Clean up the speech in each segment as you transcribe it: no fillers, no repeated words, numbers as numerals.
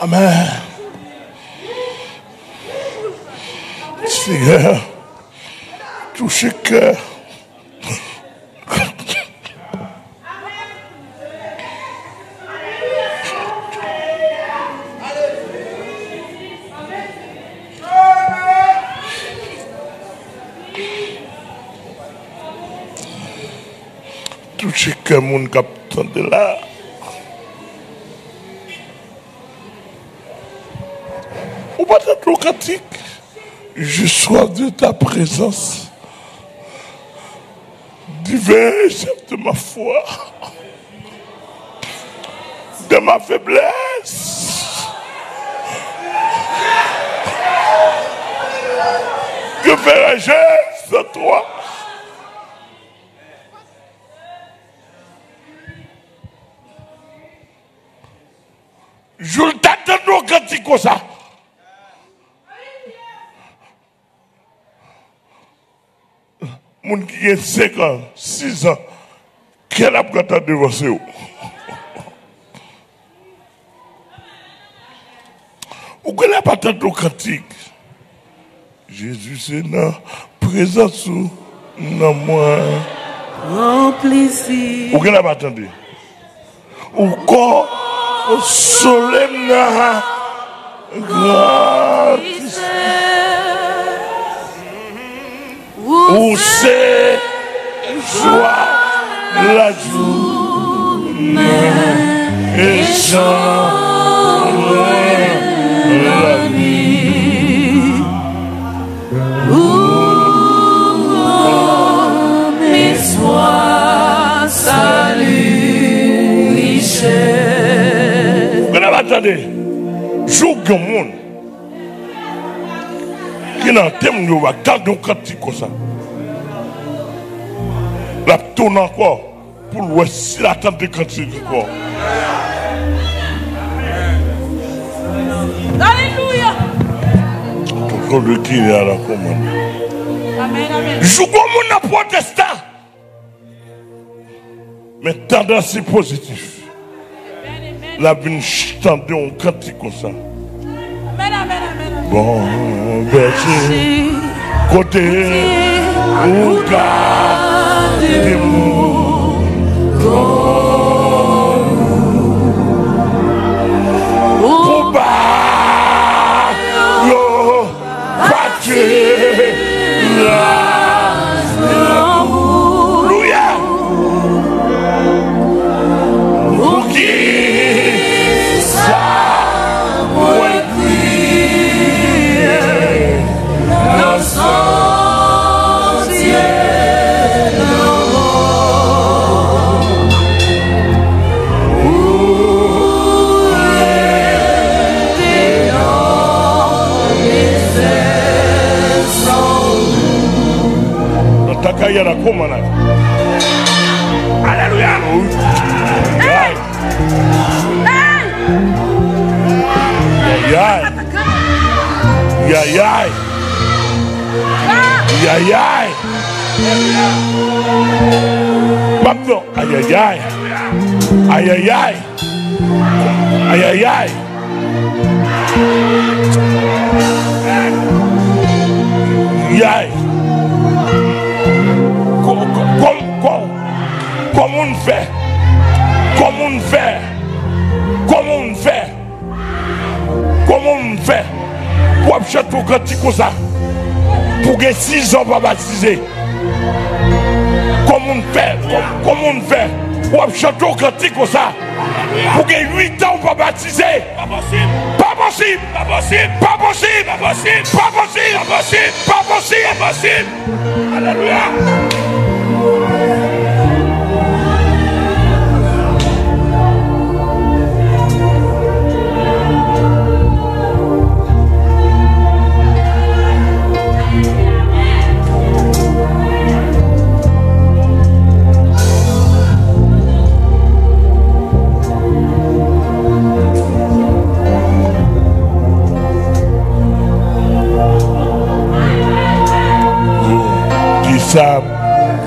Amen. Seigneur, touchez le cœur. Touchez le cœur, mon capitaine de là. Ou pas d'être locatique. Je sois de ta présence. Divin chef de ma foi. De ma faiblesse. Que ferais-je sans toi? Je t'attends quand tu comme ça. Mon qui a 5 ans, 6 ans, quel a pu divorcer? Ou qu'elle n'a pas tant de cantique? Jésus, c'est dans présence ou dans moi. Remplissez. Ou qu'elle n'a pas attendu? Ou qu'on solemne gratis. Où c'est joie la journée et chant la nuit. Où mes soins salut richesse. Vous attendez, joue le monde qui n'a thème de garder un cantique comme ça. La tourne encore pour voir si la tente de cantique encore. Alléluia. Tout le qui est à la commande. Amen, amen. Joue comme on a protestant. Mais tendance c'est positif. La vie tendue un cantique comme ça. Amen, amen, amen. Bon berger, côté ou gardez-moi. Pour pas yo partir là. Alléluia. Pour qui ça Takayana komana. Alléluia. Aïe. Aïe. Aïe. Aïe. Aïe. Pardon. Aïe aïe aïe. Aïe aïe aïe. Aïe aïe aïe. Aïe. Comment on fait? Comment on fait? Comment on fait? Comment on fait? Pour acheter un cantique comme ça? Pour que 6 ans pas baptisé. Comment on fait? Comment on fait? Pour acheter un cantique comme ça? Pour que 8 ans pas baptisé. Pas possible. Pas possible. Pas possible. Pas possible. Pas possible. Pas possible. Pas possible. Pas possible. Pas possible. Alléluia.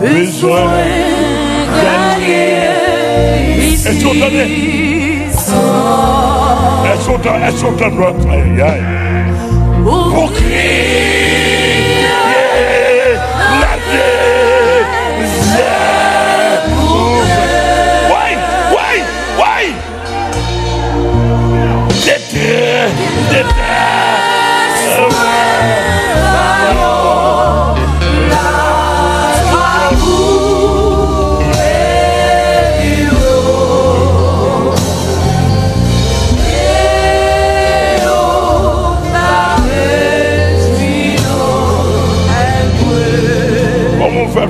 Besoin gagner. Est-ce que vous entendez? Est-ce Elles sont en notre aïe. Pour crier la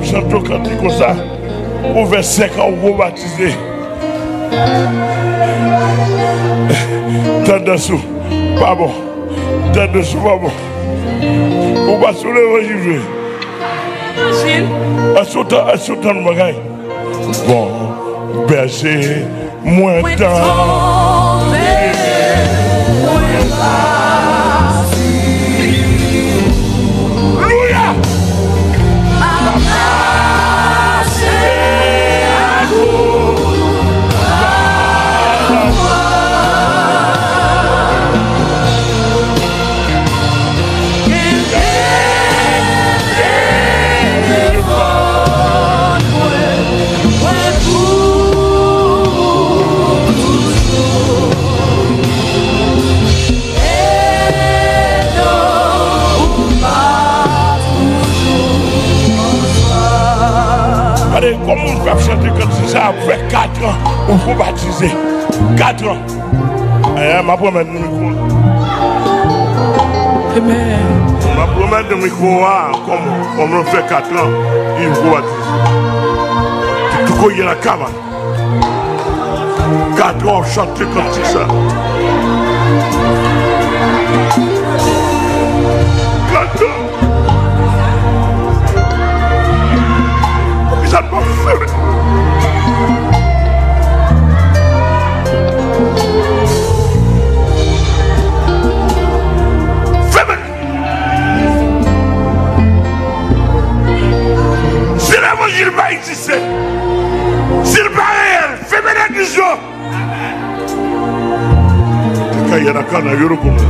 chanter cantique comme ça, pour vers 5 ans, vous baptisez. Tendez-vous, pas bon. Tendez-vous, pas bon. Vous passez l'évangile. À ce temps, de bagaille. Bon, berger, moins temps. Comment on peut chanter comme ça après 4 ans, on faut baptiser. 4 ans. Ma promesse de micro. Amen. Ma promesse de micro, comme on fait 4 ans, il faut baptiser. Tout le monde est la cama. 4 ans, chanter comme ça. 4 ans. Ça ne pas faire. Si l'évangile va exister, s'il n'est pas réel, fais-moi la vision. Quand il y a la canne à Yorokono,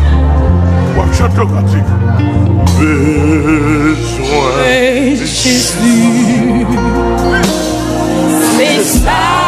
on va chanter au cantique. Besoin. Jésus, c'est ça.